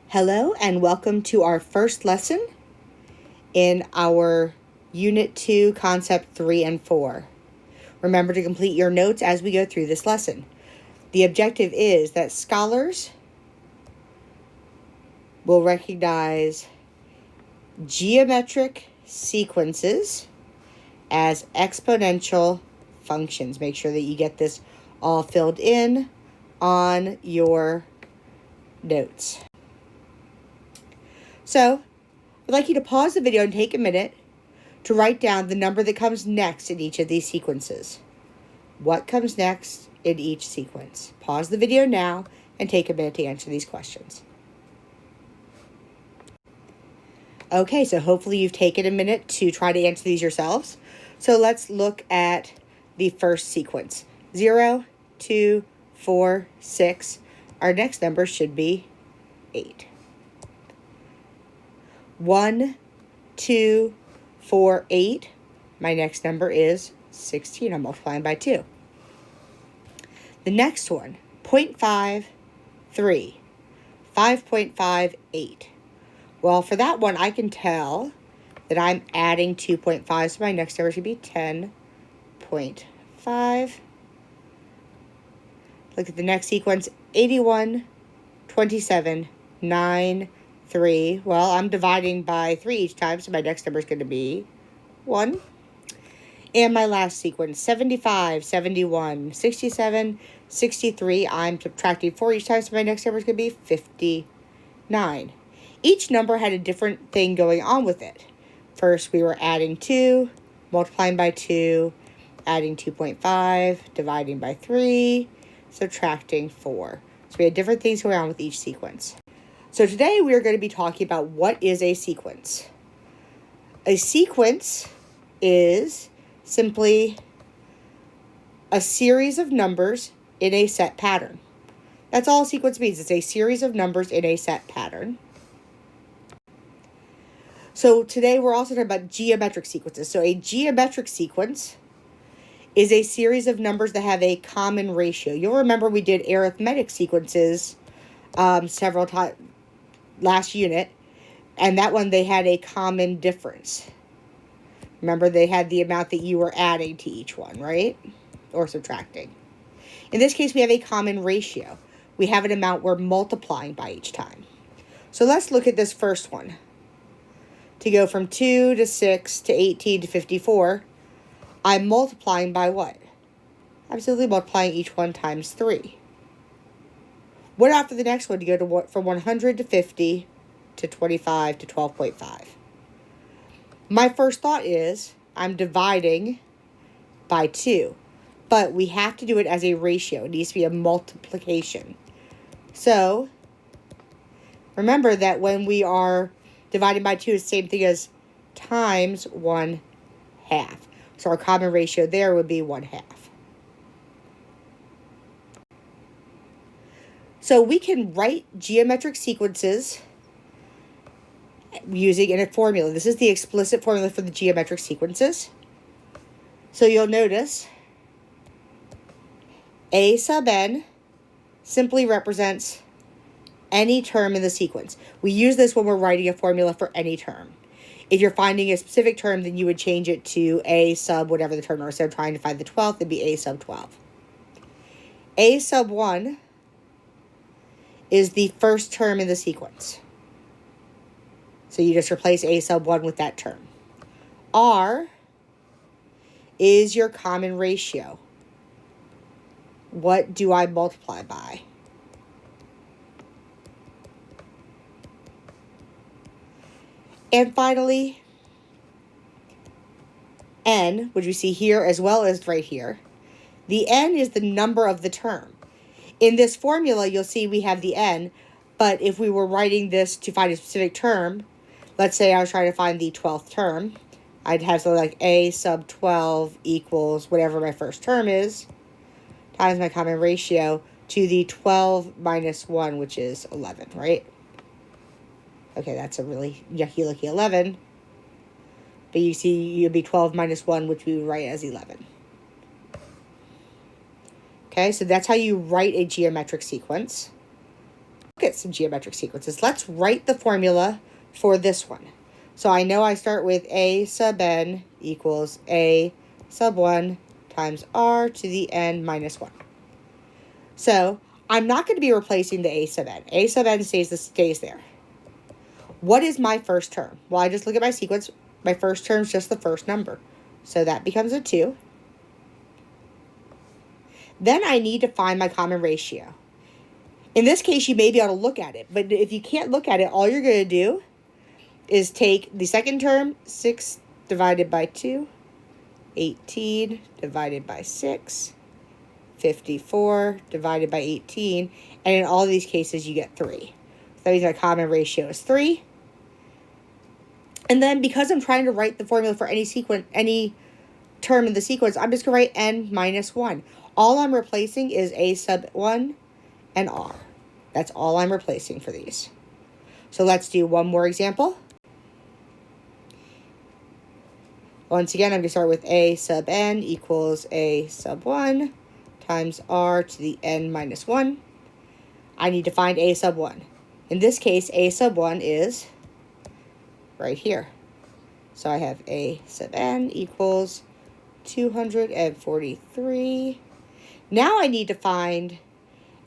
Hello and welcome to our first lesson in our Unit 2, Concept 3 and 4. Remember to complete your notes as we go through this lesson. The objective is that scholars will recognize geometric sequences as exponential functions. Make sure that you get this all filled in on your notes. So, I'd like you to pause the video and take a minute to write down the number that comes next in each of these sequences. What comes next in each sequence? Pause the video now and take a minute to answer these questions. Okay, so hopefully you've taken a minute to try to answer these yourselves. So let's look at the first sequence. 0, 2, 4, 6. Our next number should be 8. 1, 2, 4, 8. My next number is 16. I'm multiplying by 2. The next one, 0.5, 3. 5.58. Well, for that one, I can tell that I'm adding 2.5, so my next number should be 10.5. Look at the next sequence, 81, 27, 9, 3. Well, I'm dividing by 3 each time, so my next number is going to be 1. And my last sequence, 75, 71, 67, 63. I'm subtracting 4 each time, so my next number is going to be 59. Each number had a different thing going on with it. First, we were adding 2, multiplying by 2, adding 2.5, dividing by 3, subtracting 4. So we had different things going on with each sequence. So today we are going to be talking about what is a sequence. A sequence is simply a series of numbers in a set pattern. That's all a sequence means. It's a series of numbers in a set pattern. So today we're also talking about geometric sequences. So a geometric sequence is a series of numbers that have a common ratio. You'll remember we did arithmetic sequences several times last unit, and that one they had a common difference. Remember, they had the amount that you were adding to each one, right? Or subtracting. In this case, we have a common ratio. We have an amount we're multiplying by each time. So let's look at this first one. To go from 2 to 6 to 18 to 54, I'm multiplying by what? I'm simply multiplying each one times 3. What after the next one to go to from 100 to 50 to 25 to 12.5? My first thought is I'm dividing by 2, but we have to do it as a ratio. It needs to be a multiplication. So remember that when we are dividing by 2, it's the same thing as times 1/2. So our common ratio there would be 1/2. So we can write geometric sequences using a formula. This is the explicit formula for the geometric sequences. So you'll notice A sub n simply represents any term in the sequence. We use this when we're writing a formula for any term. If you're finding a specific term, then you would change it to A sub whatever the term is. Instead of trying to find the 12th, it'd be A sub 12. A sub 1 is the first term in the sequence. So you just replace A sub 1 with that term. R is your common ratio. What do I multiply by? And finally, N, which we see here as well as right here. The N is the number of the term. In this formula, you'll see we have the N, but if we were writing this to find a specific term, let's say I was trying to find the 12th term, I'd have something like A sub 12 equals whatever my first term is, times my common ratio to the 12 minus 1, which is 11, right? Okay, that's a really yucky-looking 11. But you see, you'd be 12 minus 1, which we would write as 11. Okay, so that's how you write a geometric sequence. Okay. at some geometric sequences. Let's write the formula for this one. So I know I start with a sub n equals a sub 1 times r to the n minus 1. So I'm not going to be replacing the a sub n. A sub n stays there. What is my first term? Well, I just look at my sequence. My first term is just the first number. So that becomes a 2. Then I need to find my common ratio. In this case, you may be able to look at it. But if you can't look at it, all you're going to do is take the second term, 6 divided by 2, 18 divided by 6, 54 divided by 18, and in all these cases you get 3. So that means my common ratio is 3. And then because I'm trying to write the formula for any term in the sequence, I'm just going to write n minus 1. All I'm replacing is a sub 1 and r. That's all I'm replacing for these. So let's do one more example. Once again, I'm going to start with a sub n equals a sub 1 times r to the n minus 1. I need to find a sub 1. In this case, a sub 1 is right here. So I have a sub n equals 243. Now I need to find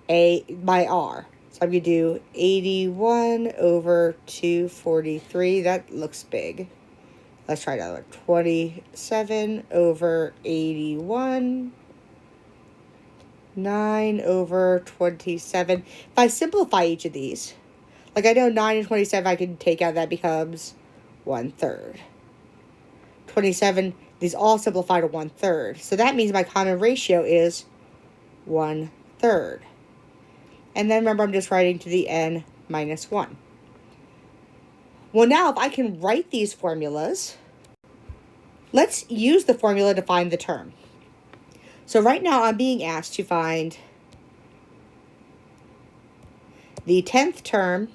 my r. So I'm going to do 81 over 243. That looks big. Let's try another one. 27 over 81. 9 over 27. If I simplify each of these, like I know 9 and 27 I can take out, that becomes 1/3. 27, these all simplify to 1/3. So that means my common ratio is 1/3. And then remember, I'm just writing to the n minus 1. Well, now if I can write these formulas, let's use the formula to find the term. So right now I'm being asked to find the 10th term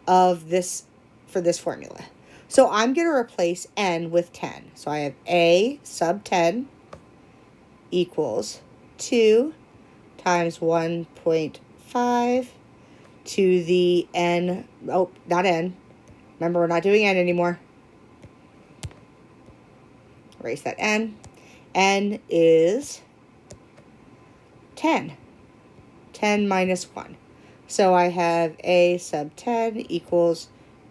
of this for this formula. So I'm going to replace n with 10. So I have a sub 10 equals 2 times 1.5 to the n, oh, not n. Remember, we're not doing n anymore. Erase that n. N is 10. 10 minus 1. So I have a sub 10 equals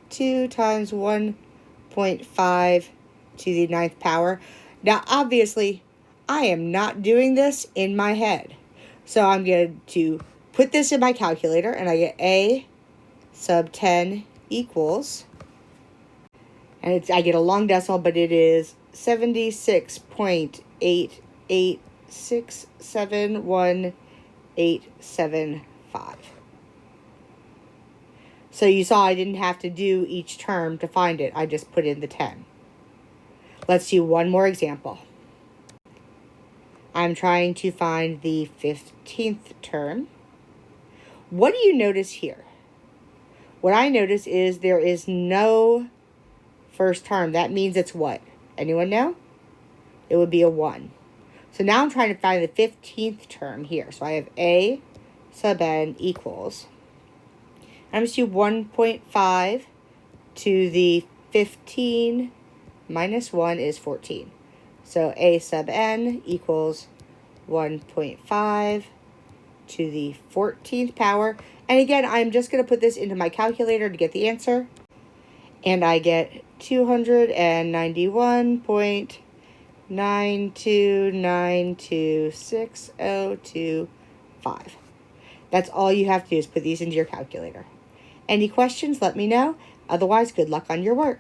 2 times 1.5 to the 9th power. Now, obviously, I am not doing this in my head. So I'm going to put this in my calculator, and I get a sub 10 equals, and I get a long decimal, but it is 76.88671,875. So you saw I didn't have to do each term to find it. I just put in the 10. Let's do one more example. I'm trying to find the 15th term. What do you notice here? What I notice is there is no first term. That means it's what? Anyone know? It would be a 1. So now I'm trying to find the 15th term here. So I have a sub n equals, I'm going to do 1.5 to the 15 minus 1 is 14. So a sub n equals 1.5 to the 14th power. And again, I'm just going to put this into my calculator to get the answer. And I get 291.92926.025. That's all you have to do is put these into your calculator. Any questions, let me know. Otherwise, good luck on your work.